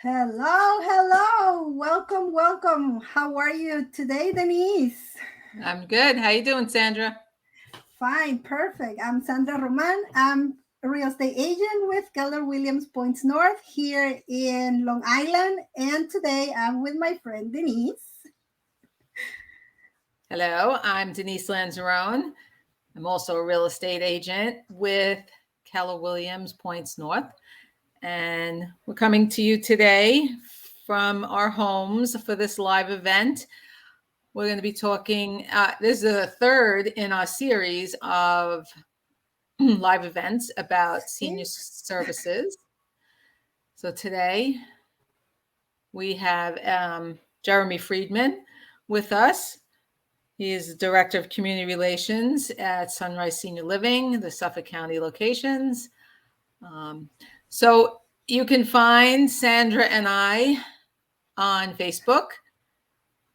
Hello, hello. Welcome, welcome. How are you today, Denise? I'm good. How you doing, Sandra? Fine, perfect. I'm Sandra Roman. I'm a real estate agent with Keller Williams Points North here in Long Island. And today I'm with my friend Denise. Hello, I'm Denise Lanzarone. I'm also a real estate agent with Keller Williams Points North. And we're coming to you today from our homes for this live event. We're going to be talking, this is the third in our series of live events about senior services. So today we have Jeremy Friedman with us. He is Director of Community Relations at Sunrise Senior Living, the Suffolk County locations. So you can find Sandra and I on Facebook,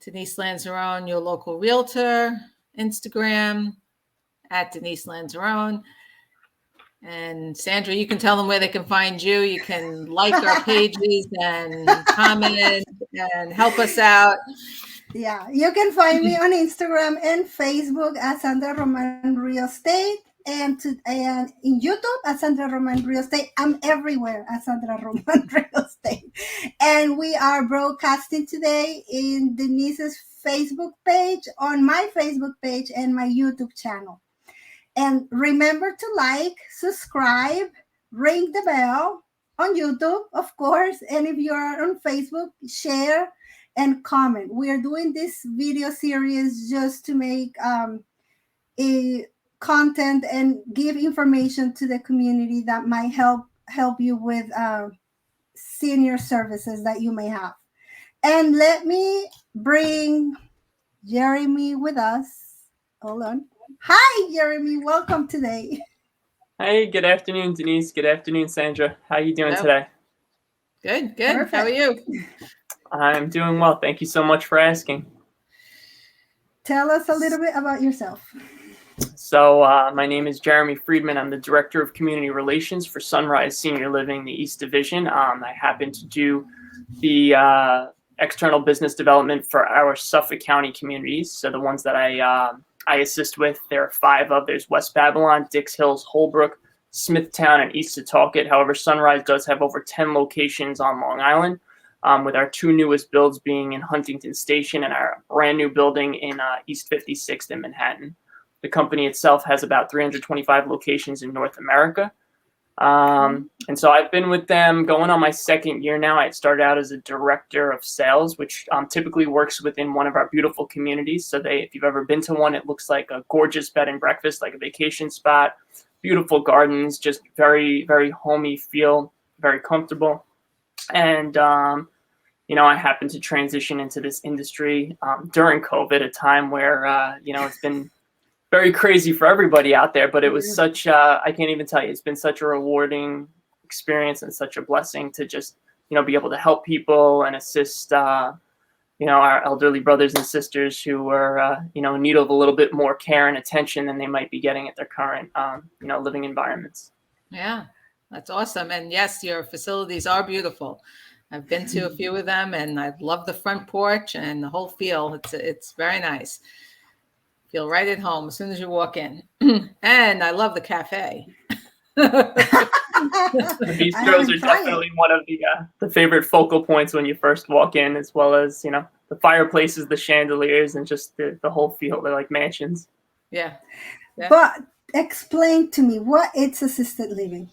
Denise Lanzarone, your local realtor, Instagram, at Denise Lanzarone. And Sandra, you can tell them where they can find you. You can like our pages and comment and help us out. Yeah, you can find me on Instagram and Facebook at Sandra Roman Real Estate and in YouTube at Sandra Roman Real Estate. I'm everywhere at Sandra Roman Real Estate. And we are broadcasting today in Denise's Facebook page, on my Facebook page, and my YouTube channel. And remember to like, subscribe, ring the bell on YouTube, of course. And if you are on Facebook, share and comment. We are doing this video series just to make a content and give information to the community that might help you with senior services that you may have. And let me bring Jeremy with us. Hold on. Hi, Jeremy. Welcome today. Hey, good afternoon, Denise. Good afternoon, Sandra. How are you doing Hello. today? Good. Perfect. How are you? I'm doing well. Thank you so much for asking. Tell us a little bit about yourself. So, my name is Jeremy Friedman. I'm the Director of Community Relations for Sunrise Senior Living, the East Division. I happen to do the external business development for our Suffolk County communities. So the ones that I assist with, there are 5 of. There's West Babylon, Dix Hills, Holbrook, Smithtown, and East Setauket. However, Sunrise does have over 10 locations on Long Island, with our 2 newest builds being in Huntington Station and our brand new building in East 56th in Manhattan. The company itself has about 325 locations in North America. And so I've been with them going on my 2nd year now. I started out as a director of sales, which typically works within one of our beautiful communities. So if you've ever been to one, it looks like a gorgeous bed and breakfast, like a vacation spot, beautiful gardens, just very, very homey feel, very comfortable. And, I happened to transition into this industry during COVID, a time where, it's been very crazy for everybody out there, but it was such I can't even tell you, it's been such a rewarding experience and such a blessing to just be able to help people and assist our elderly brothers and sisters who are in need of a little bit more care and attention than they might be getting at their current living environments. Yeah, that's awesome. And yes, your facilities are beautiful. I've been to a few of them, and I love the front porch and the whole feel. It's very nice. Feel right at home as soon as you walk in. And I love the cafe. The bistros are definitely one of the favorite focal points when you first walk in, as well as the fireplaces, the chandeliers, and just the whole feel. They're like mansions. Yeah. But explain to me what it's assisted living.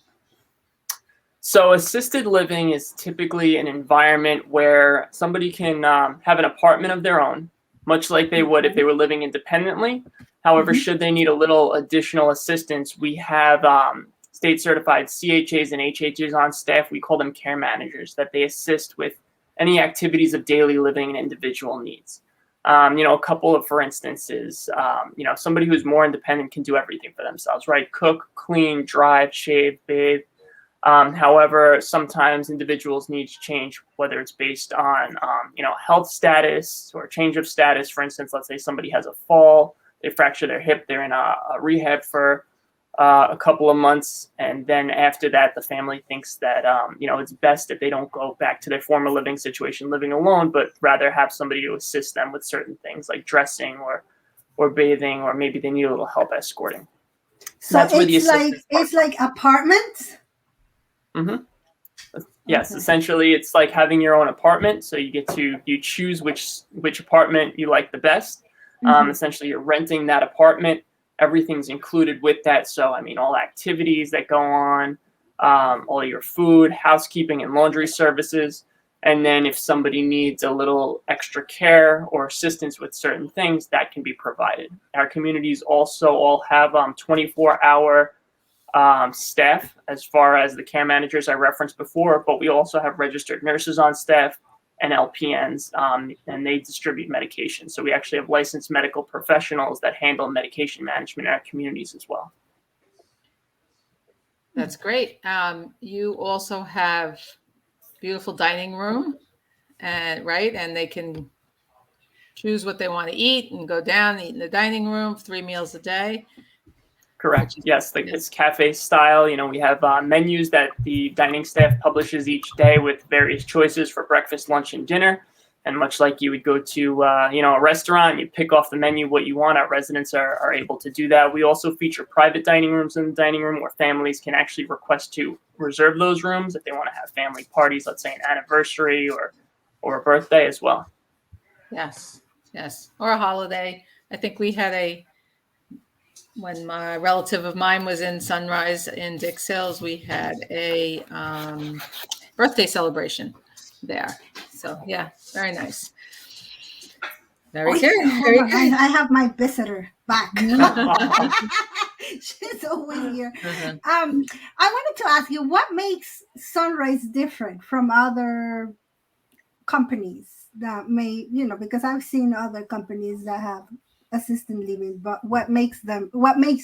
So assisted living is typically an environment where somebody can have an apartment of their own, much like they would if they were living independently. However, should they need a little additional assistance, we have state-certified CHAs and HHAs on staff. We call them care managers, that they assist with any activities of daily living and individual needs. A couple of, for instances, somebody who's more independent can do everything for themselves, right? Cook, clean, drive, shave, bathe. However, sometimes individuals' needs change, whether it's based on, health status or change of status. For instance, let's say somebody has a fall, they fracture their hip, they're in a rehab for a couple of months, and then after that, the family thinks that it's best if they don't go back to their former living situation, living alone, but rather have somebody to assist them with certain things like dressing or bathing, or maybe they need a little help escorting. So That's where the it's like assistance part apartments. comes. Yes, Okay. essentially, it's like having your own apartment. So you choose which apartment you like the best. Essentially, you're renting that apartment. Everything's included with that. So, I mean, all activities that go on, all your food, housekeeping, and laundry services. And then if somebody needs a little extra care or assistance with certain things, that can be provided. Our communities also all have 24-hour staff as far as the care managers I referenced before, but we also have registered nurses on staff and LPNs, and they distribute medication. So we actually have licensed medical professionals that handle medication management in our communities as well. That's great. You also have beautiful dining room, and they can choose what they want to eat and go down and eat in the dining room 3 meals a day. Correct. Yes, it's cafe style. We have menus that the dining staff publishes each day with various choices for breakfast, lunch, and dinner. And much like you would go to a restaurant, you pick off the menu what you want. Our residents are able to do that. We also feature private dining rooms in the dining room where families can actually request to reserve those rooms if they want to have family parties, let's say an anniversary or a birthday as well. Yes, or a holiday. I think we had when my relative of mine was in Sunrise in Dix Hills, we had a birthday celebration there. So yeah, very nice. Very good. Very good. I have my visitor back. She's always here. I wanted to ask you, what makes Sunrise different from other companies that may, because I've seen other companies that have assisted living, but what makes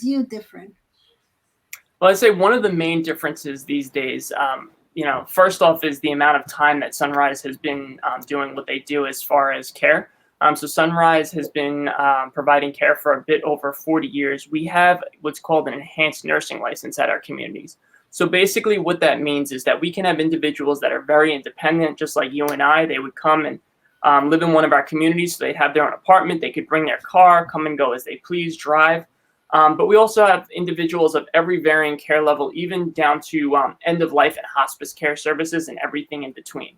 you different? Well, I'd say one of the main differences these days, first off, is the amount of time that Sunrise has been doing what they do as far as care. So Sunrise has been providing care for a bit over 40 years. We have what's called an enhanced nursing license at our communities. So basically what that means is that we can have individuals that are very independent, just like you and I. They would come and live in one of our communities. So they'd have their own apartment. They could bring their car, come and go as they please, drive. But we also have individuals of every varying care level, even down to end of life and hospice care services and everything in between.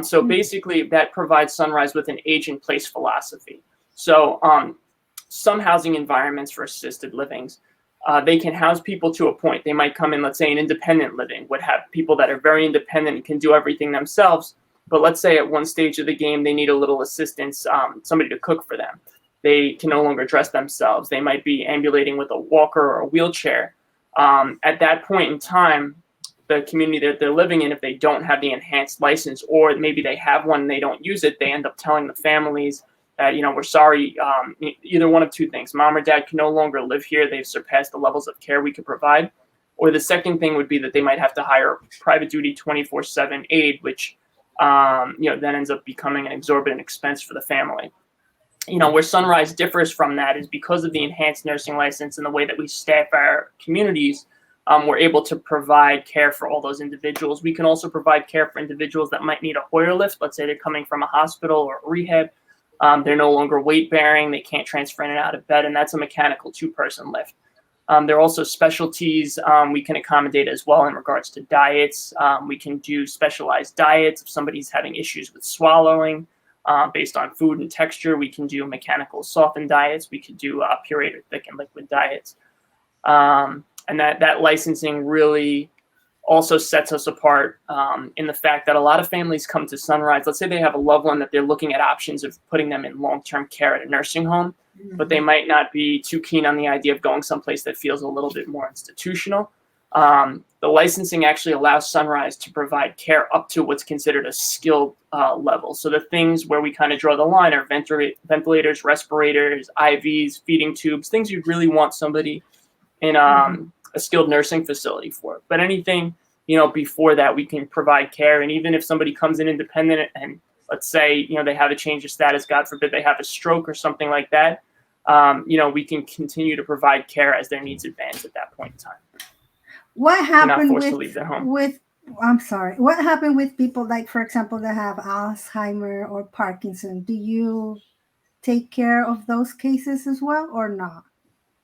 So basically that provides Sunrise with an age-in-place philosophy. So some housing environments for assisted livings, they can house people to a point. They might come in, let's say, an independent living would have people that are very independent and can do everything themselves. But let's say at one stage of the game, they need a little assistance, somebody to cook for them. They can no longer dress themselves. They might be ambulating with a walker or a wheelchair. At that point in time, the community that they're living in, if they don't have the enhanced license, or maybe they have one and they don't use it, they end up telling the families that, we're sorry, either one of two things. Mom or dad can no longer live here. They've surpassed the levels of care we could provide. Or the second thing would be that they might have to hire a private duty 24/7 aide, which then ends up becoming an exorbitant expense for the family. Where Sunrise differs from that is because of the enhanced nursing license and the way that we staff our communities, we're able to provide care for all those individuals. We can also provide care for individuals that might need a Hoyer lift. Let's say they're coming from a hospital or a rehab. They're no longer weight bearing. They can't transfer in and out of bed, and that's a mechanical 2-person lift. There are also specialties we can accommodate as well in regards to diets. We can do specialized diets if somebody's having issues with swallowing. Based on food and texture, we can do mechanical softened diets. We could do pureed thick and liquid diets. And that licensing really also sets us apart in the fact that a lot of families come to Sunrise. Let's say they have a loved one that they're looking at options of putting them in long-term care at a nursing home, but they might not be too keen on the idea of going someplace that feels a little bit more institutional. The licensing actually allows Sunrise to provide care up to what's considered a skilled level. So the things where we kind of draw the line are ventilators, respirators, IVs, feeding tubes, things you'd really want somebody in a skilled nursing facility for. But anything, before that, we can provide care. And even if somebody comes in independent and let's say, they have a change of status, God forbid they have a stroke or something like that, we can continue to provide care as their needs advance at that point in time. What happened forced to leave their home. I'm sorry. What happened with people, like, for example, that have Alzheimer or Parkinson? Do you take care of those cases as well or not?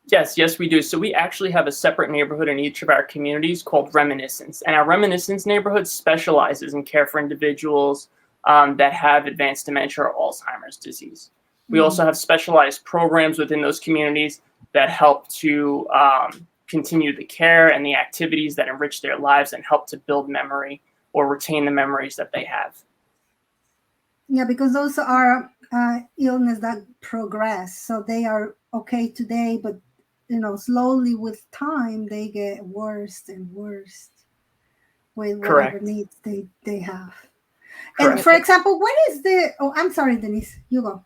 Yes, we do. So we actually have a separate neighborhood in each of our communities called Reminiscence. And our Reminiscence neighborhood specializes in care for individuals that have advanced dementia or Alzheimer's disease. We also have specialized programs within those communities that help to continue the care and the activities that enrich their lives and help to build memory or retain the memories that they have. Yeah, because those are illness that progress. So they are okay today, but slowly with time, they get worse and worse with whatever needs they have. Correct. And for example, what is I'm sorry, Denise, you go.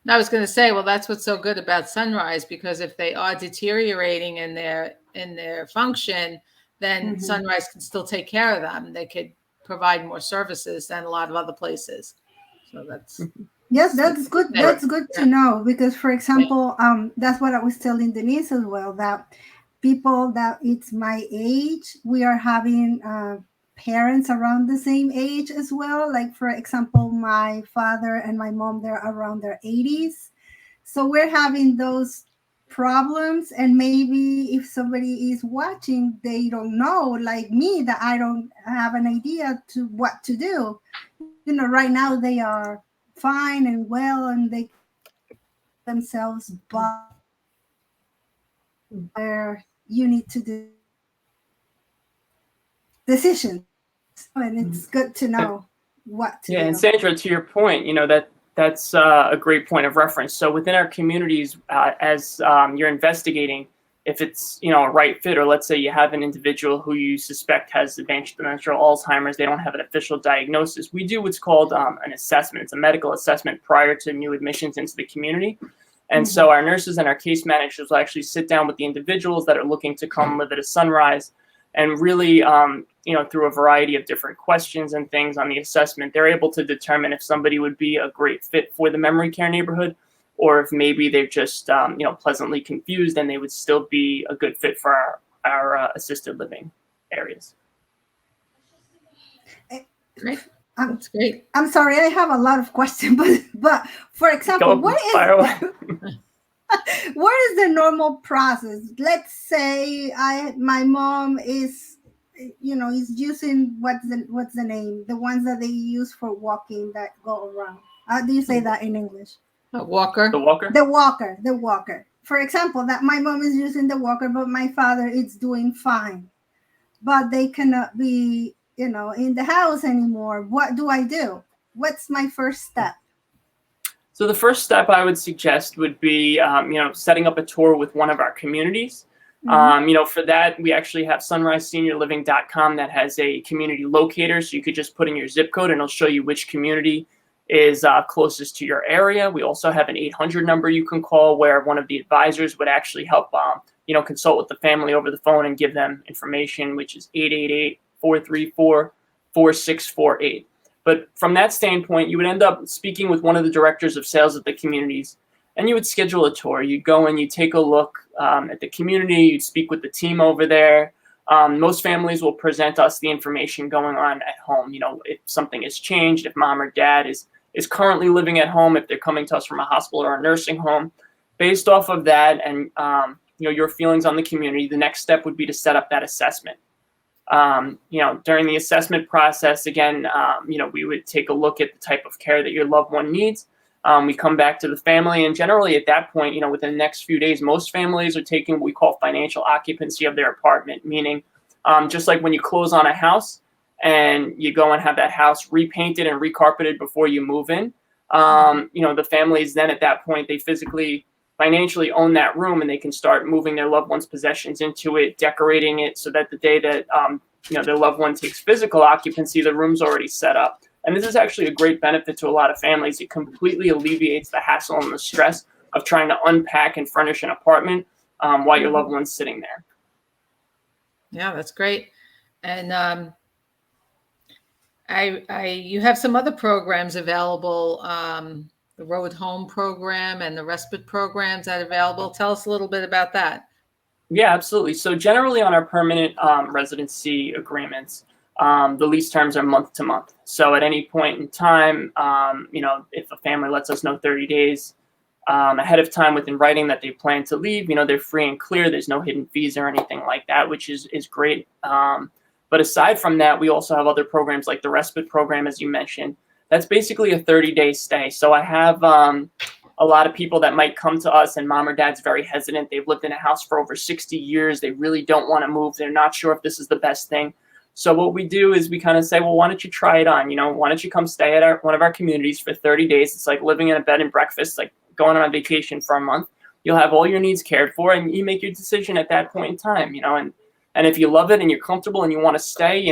I was going to say, well, that's what's so good about Sunrise, because if they are deteriorating in their function, then Sunrise can still take care of them. They could provide more services than a lot of other places. So that's that's good. That's good to know, because, for example, that's what I was telling Denise as well, that people that it's my age, we are having parents around the same age as well. Like, for example, my father and my mom, they're around their 80s. So we're having those problems. And maybe if somebody is watching, they don't know, like me, that I don't have an idea to what to do. Right now they are fine and well, and they themselves, but where you need to do decisions. And it's good to know what to do. And Sandra, to your point, that's a great point of reference. So within our communities, as you're investigating, if it's a right fit, or let's say you have an individual who you suspect has advanced dementia or Alzheimer's, they don't have an official diagnosis, we do what's called an assessment. It's a medical assessment prior to new admissions into the community. And so our nurses and our case managers will actually sit down with the individuals that are looking to come live at a Sunrise, and really, through a variety of different questions and things on the assessment, they're able to determine if somebody would be a great fit for the memory care neighborhood, or if maybe they're just, pleasantly confused and they would still be a good fit for our assisted living areas. Great. That's great. I'm sorry, I have a lot of questions, but for example, what is the normal process? Let's say my mom is using what's the name? The ones that they use for walking that go around. How do you say that in English? A walker. The walker. The walker. For example, that my mom is using the walker, but my father is doing fine. But they cannot be, in the house anymore. What do I do? What's my first step? So the first step I would suggest would be, setting up a tour with one of our communities. For that, we actually have sunriseseniorliving.com that has a community locator. So you could just put in your zip code and it'll show you which community is closest to your area. We also have an 800 number you can call, where one of the advisors would actually help, consult with the family over the phone and give them information, which is 888-434-4648. But from that standpoint, you would end up speaking with one of the directors of sales at the communities, and you would schedule a tour. You'd go and you take a look at the community. You'd speak with the team over there. Most families will present us the information going on at home. If something has changed, if mom or dad is currently living at home, if they're coming to us from a hospital or a nursing home. Based off of that and your feelings on the community, the next step would be to set up that assessment. During the assessment process, again, we would take a look at the type of care that your loved one needs. We come back to the family, and generally at that point, within the next few days, most families are taking what we call financial occupancy of their apartment, meaning just like when you close on a house and you go and have that house repainted and recarpeted before you move in, the families then at that point, they financially own that room, and they can start moving their loved one's possessions into it, decorating it so that the day that their loved one takes physical occupancy, the room's already set up. And this is actually a great benefit to a lot of families. It completely alleviates the hassle and the stress of trying to unpack and furnish an apartment while your loved one's sitting there. Yeah, that's great. And you have some other programs available. the Road Home program and the respite programs that are available. Tell us a little bit about that. Yeah, absolutely. So generally on our permanent residency agreements, the lease terms are month to month. So at any point in time, if a family lets us know 30 days ahead of time within writing that they plan to leave, they're free and clear. There's no hidden fees or anything like that, which is great. But aside from that, we also have other programs like the respite program, as you mentioned. That's basically a 30-day stay. So I have a lot of people that might come to us and mom or dad's very hesitant. They've lived in a house for over 60 years. They really don't want to move. They're not sure if this is the best thing. So what we do is we kind of say, well, why don't you try it on? Why don't you come stay at one of our communities for 30 days? It's like living in a bed and breakfast, like going on vacation for a month. You'll have all your needs cared for, and you make your decision at that point in time, and if you love it and you're comfortable and you want to stay,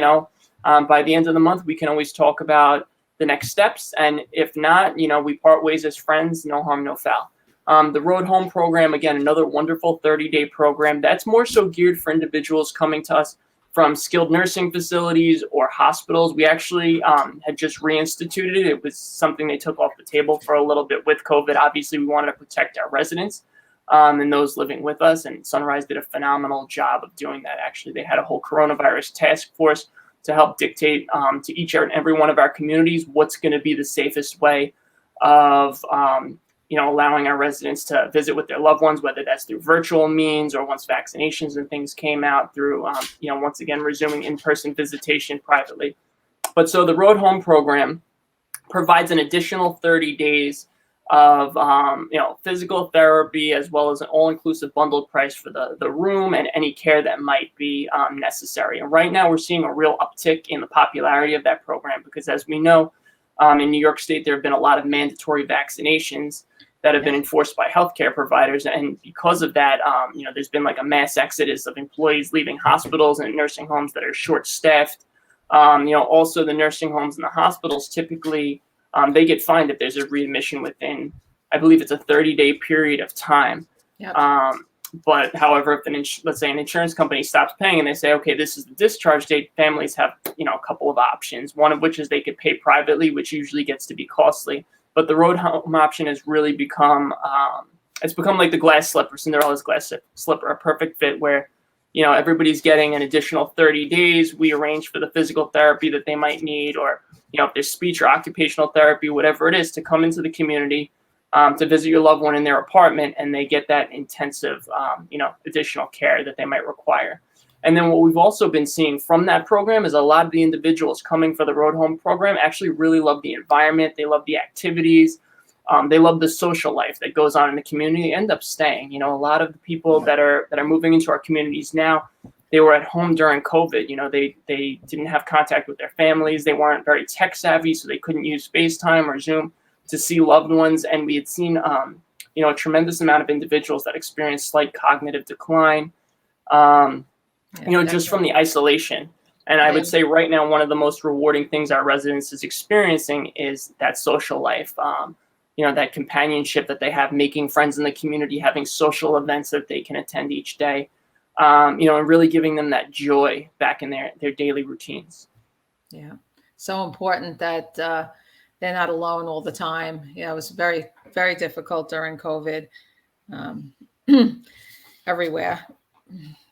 by the end of the month, we can always talk about the next steps. And if not, we part ways as friends, no harm, no foul. The Road Home program, again, another wonderful 30-day program that's more so geared for individuals coming to us from skilled nursing facilities or hospitals. We actually had just reinstituted it. It was something they took off the table for a little bit with COVID. Obviously, we wanted to protect our residents and those living with us. And Sunrise did a phenomenal job of doing that. Actually, they had a whole coronavirus task force to help dictate to each and every one of our communities what's going to be the safest way of allowing our residents to visit with their loved ones, whether that's through virtual means or once vaccinations and things came out through, once again, resuming in-person visitation privately. But so the Road Home program provides an additional 30 days of physical therapy, as well as an all-inclusive bundled price for the room and any care that might be necessary. And right now we're seeing a real uptick in the popularity of that program because, as we know, in New York State, there have been a lot of mandatory vaccinations that have been enforced by healthcare providers. And because of that, there's been like a mass exodus of employees leaving hospitals and nursing homes that are short-staffed. Also the nursing homes and the hospitals typically, they get fined if there's a readmission within, I believe it's a 30-day period of time. Yep. But however, if let's say an insurance company stops paying and they say, okay, this is the discharge date, families have, a couple of options, one of which is they could pay privately, which usually gets to be costly. But the Road Home option has really become, it's become like the glass slipper, Cinderella's glass slipper, a perfect fit where, everybody's getting an additional 30 days. We arrange for the physical therapy that they might need, or, if there's speech or occupational therapy, whatever it is, to come into the community, to visit your loved one in their apartment, and they get that intensive, additional care that they might require. And then what we've also been seeing from that program is a lot of the individuals coming for the Road Home program actually really love the environment. They love the activities. They love the social life that goes on in the community. They end up staying. A lot of the people that are moving into our communities now, they were at home during COVID. They didn't have contact with their families. They weren't very tech savvy, so they couldn't use FaceTime or Zoom to see loved ones. And we had seen, a tremendous amount of individuals that experienced slight cognitive decline, just from the isolation. And I would say right now, one of the most rewarding things our residents is experiencing is that social life, that companionship that they have, making friends in the community, having social events that they can attend each day, and really giving them that joy back in their daily routines. Yeah. So important that they're not alone all the time. It was very, very difficult during COVID everywhere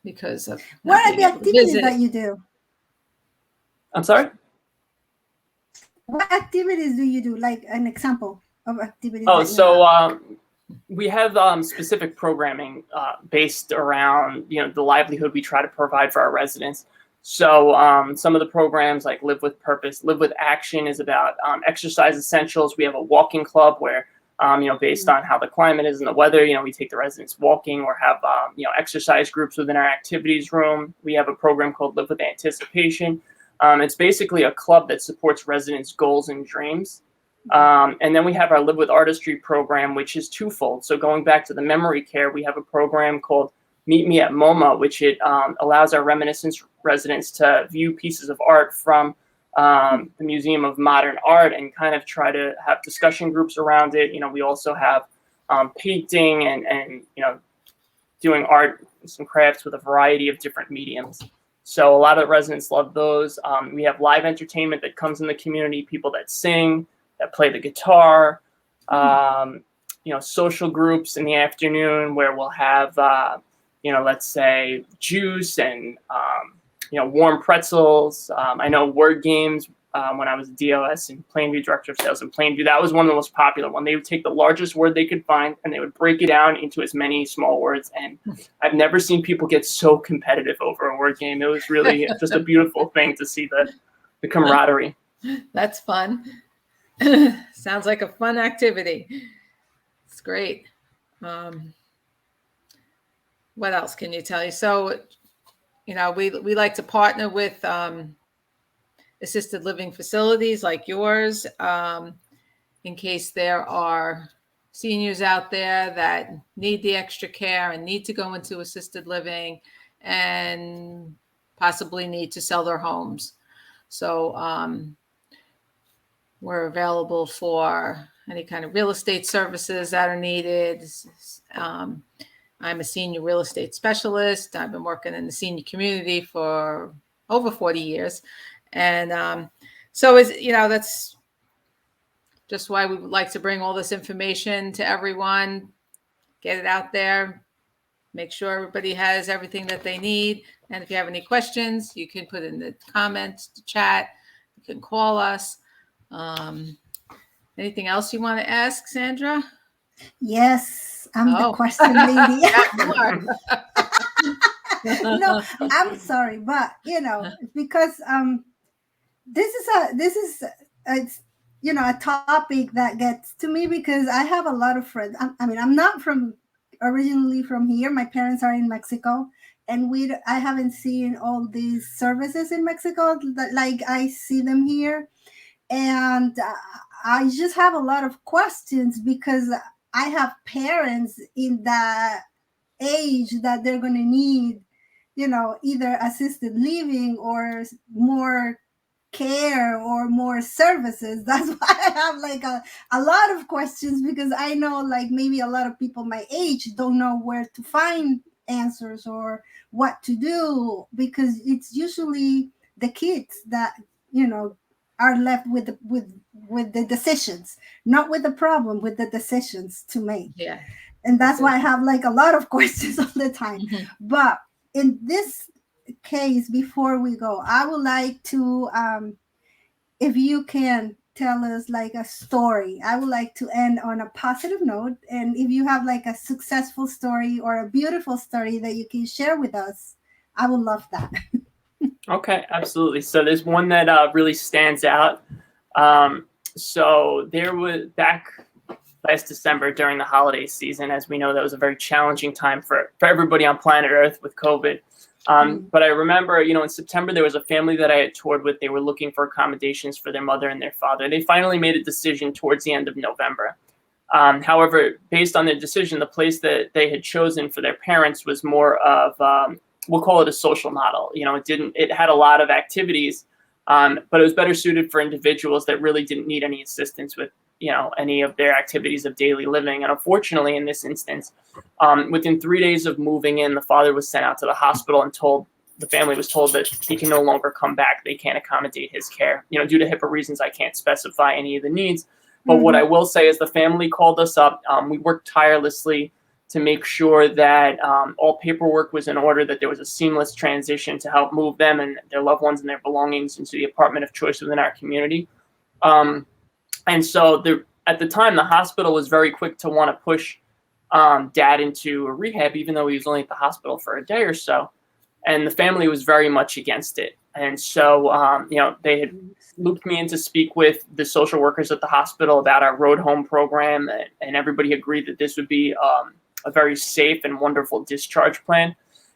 because of what are the activities that you do? I'm sorry? What activities do you do? Like an example of activities. We have specific programming based around, the livelihood we try to provide for our residents. So some of the programs like Live with Purpose, Live with Action is about exercise essentials. We have a walking club where, based on how the climate is and the weather, we take the residents walking or have, exercise groups within our activities room. We have a program called Live with Anticipation. It's basically a club that supports residents' goals and dreams. And then we have our Live with Artistry program, which is twofold. So going back to the memory care, we have a program called Meet Me at MoMA, which it allows our Reminiscence residents to view pieces of art from the Museum of Modern Art and kind of try to have discussion groups around it. We also have painting and doing art and some crafts with a variety of different mediums. So a lot of the residents love those. We have live entertainment that comes in the community, people that sing, that play the guitar, Social groups in the afternoon where we'll have, let's say juice and, warm pretzels. I know word games. When I was a DOS and Plainview Director of Sales in Plainview, that was one of the most popular ones. They would take the largest word they could find and they would break it down into as many small words. And I've never seen people get so competitive over a word game. It was really just a beautiful thing to see the camaraderie. That's fun. Sounds like a fun activity. It's great. What else can you tell you? So, we like to partner with assisted living facilities like yours, in case there are seniors out there that need the extra care and need to go into assisted living and possibly need to sell their homes. So we're available for any kind of real estate services that are needed. I'm a senior real estate specialist. I've been working in the senior community for over 40 years. And so that's just why we would like to bring all this information to everyone, get it out there, make sure everybody has everything that they need. And if you have any questions, you can put in the comments, the chat, you can call us. Anything else you want to ask, Sandra? Yes, I'm the question lady. No, I'm sorry, but because this is it's a topic that gets to me because I have a lot of friends. I'm not originally from here. My parents are in Mexico, and I haven't seen all these services in Mexico like I see them here, and I just have a lot of questions because I have parents in that age that they're going to need, either assisted living or more care or more services. That's why I have like a lot of questions, because I know like maybe a lot of people my age don't know where to find answers or what to do, because it's usually the kids that are left with the decisions, not with the problem, with the decisions to make. Yeah. And that's why I have like a lot of questions all the time. Mm-hmm. But in this case, before we go, I would like to, if you can tell us like a story. I would like to end on a positive note. And if you have like a successful story or a beautiful story that you can share with us, I would love that. Okay, absolutely. So there's one that really stands out. So there was back last December during the holiday season. As we know, that was a very challenging time for everybody on planet Earth with COVID. But I remember, in September, there was a family that I had toured with. They were looking for accommodations for their mother and their father. They finally made a decision towards the end of November. However, based on their decision, the place that they had chosen for their parents was more of, we'll call it a social model. It had a lot of activities, but it was better suited for individuals that really didn't need any assistance with any of their activities of daily living. And unfortunately, in this instance, within 3 days of moving in, the father was sent out to the hospital and the family was told that he can no longer come back. They can't accommodate his care. Due to HIPAA reasons, I can't specify any of the needs. But what I will say is the family called us up. We worked tirelessly to make sure that all paperwork was in order, that there was a seamless transition to help move them and their loved ones and their belongings into the apartment of choice within our community. And so at the time, the hospital was very quick to want to push dad into a rehab, even though he was only at the hospital for a day or so. And the family was very much against it. And so, they had looped me in to speak with the social workers at the hospital about our road home program. And everybody agreed that this would be a very safe and wonderful discharge plan.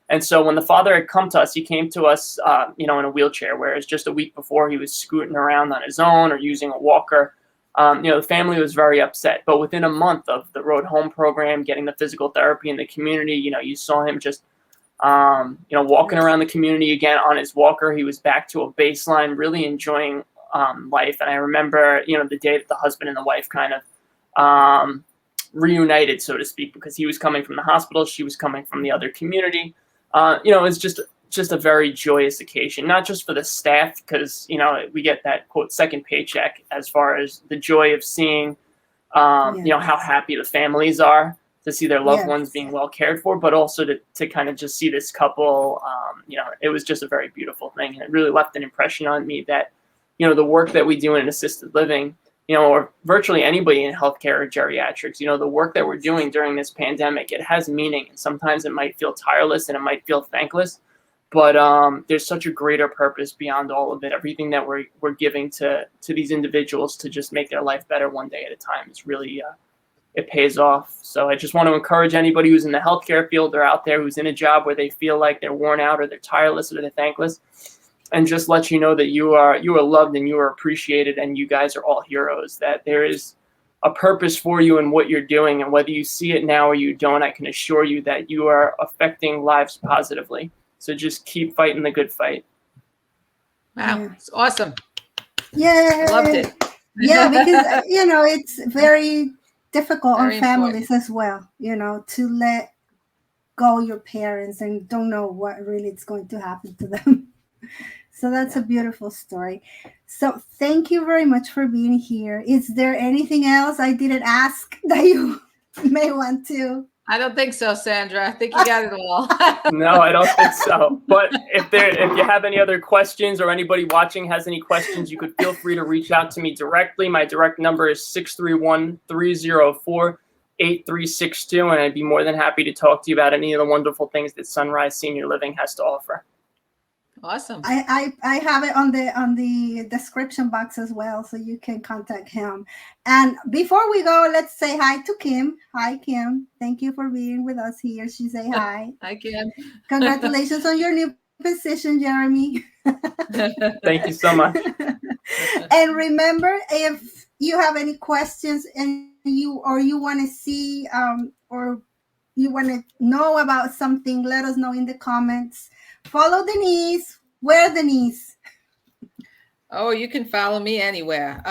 And so when the father had come to us, he came to us, in a wheelchair, whereas just a week before he was scooting around on his own or using a walker. The family was very upset. But within a month of the road home program, getting the physical therapy in the community, you saw him just, walking around the community again on his walker. He was back to a baseline, really enjoying life. And I remember, the day that the husband and the wife kind of reunited, so to speak, because he was coming from the hospital, she was coming from the other community. It was just a very joyous occasion, not just for the staff, because, we get that quote second paycheck as far as the joy of seeing how happy the families are to see their loved ones Yes. being well cared for, but also to kind of just see this couple. It was just a very beautiful thing, and it really left an impression on me that, the work that we do in assisted living, or virtually anybody in healthcare or geriatrics, the work that we're doing during this pandemic, it has meaning. And sometimes it might feel tireless and it might feel thankless, but there's such a greater purpose beyond all of it. Everything that we're giving to these individuals to just make their life better one day at a time is really, it pays off. So I just want to encourage anybody who's in the healthcare field or out there who's in a job where they feel like they're worn out or they're tireless or they're thankless, and just let you know that you are loved and you are appreciated, and you guys are all heroes, that there is a purpose for you in what you're doing. And whether you see it now or you don't, I can assure you that you are affecting lives positively. So just keep fighting the good fight. Wow, Yeah. it's awesome. Yeah. I loved it. Yeah, because it's very difficult Very on families as well, to let go your parents and don't know what really is going to happen to them. So that's a beautiful story. So thank you very much for being here. Is there anything else I didn't ask that you may want to? I don't think so, Sandra. I think you got it all. No, I don't think so. But if you have any other questions, or anybody watching has any questions, you could feel free to reach out to me directly. My direct number is 631-304-8362, and I'd be more than happy to talk to you about any of the wonderful things that Sunrise Senior Living has to offer. Awesome. I have it on the description box as well, so you can contact him. And before we go, let's say hi to Kim. Hi, Kim. Thank you for being with us here. She say hi. Hi, Kim. Congratulations on your new position, Jeremy. Thank you so much. And remember, if you have any questions and you want to see or you want to know about something, let us know in the comments. Follow Denise. Where, Denise? Oh, you can follow me anywhere.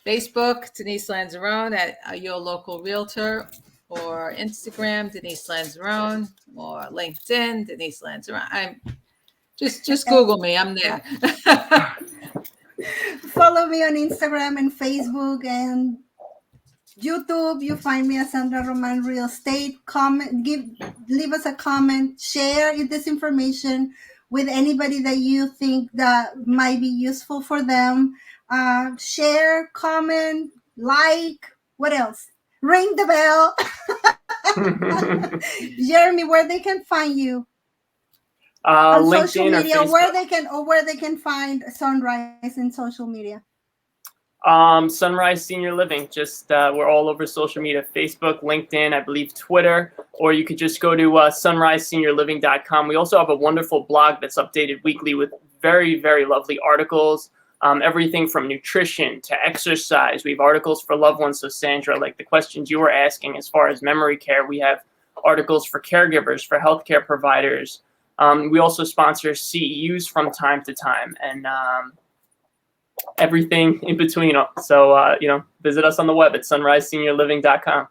Facebook, Denise Lanzarone at your local realtor, or Instagram, Denise Lanzarone, or LinkedIn, Denise Lanzarone. Just Google me. I'm there. Follow me on Instagram and Facebook and YouTube. You find me at Sandra Roman Real Estate. Leave us a comment. Share this information with anybody that you think that might be useful for them. Share, comment, like. What else? Ring the bell. Jeremy, where they can find you? On LinkedIn social media, or Facebook. where they can find Sunrise in social media. Sunrise Senior Living. Just we're all over social media: Facebook, LinkedIn, I believe Twitter, or you could just go to sunriseseniorliving.com. We also have a wonderful blog that's updated weekly with very, very lovely articles. Everything from nutrition to exercise. We have articles for loved ones. So Sandra, like the questions you were asking as far as memory care, we have articles for caregivers, for healthcare providers. We also sponsor CEUs from time to time, and everything in between. So, visit us on the web at sunriseseniorliving.com.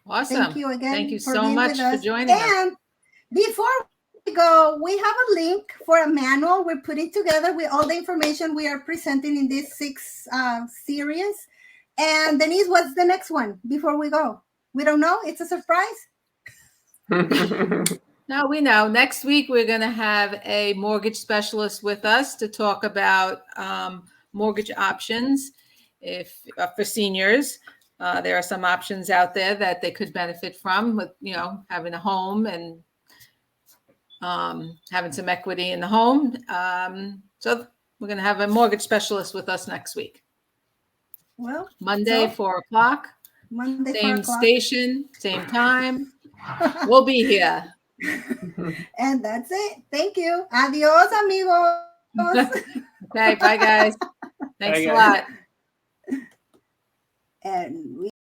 Awesome. Thank you again. Thank you for so being much with for us. joining us. And before we go, we have a link for a manual we're putting together with all the information we are presenting in this 6 series. And Denise, what's the next one before we go? We don't know. It's a surprise. No, we know. Next week, we're going to have a mortgage specialist with us to talk about mortgage options. If for seniors, there are some options out there that they could benefit from, with having a home and having some equity in the home. So we're going to have a mortgage specialist with us next week. Well, Monday, 4 o'clock. Monday, Same 4 o'clock. station, same time. We'll be here. And that's it. Thank you. Adios, amigos. Okay, bye guys. Thanks Bye, a guys. lot. And we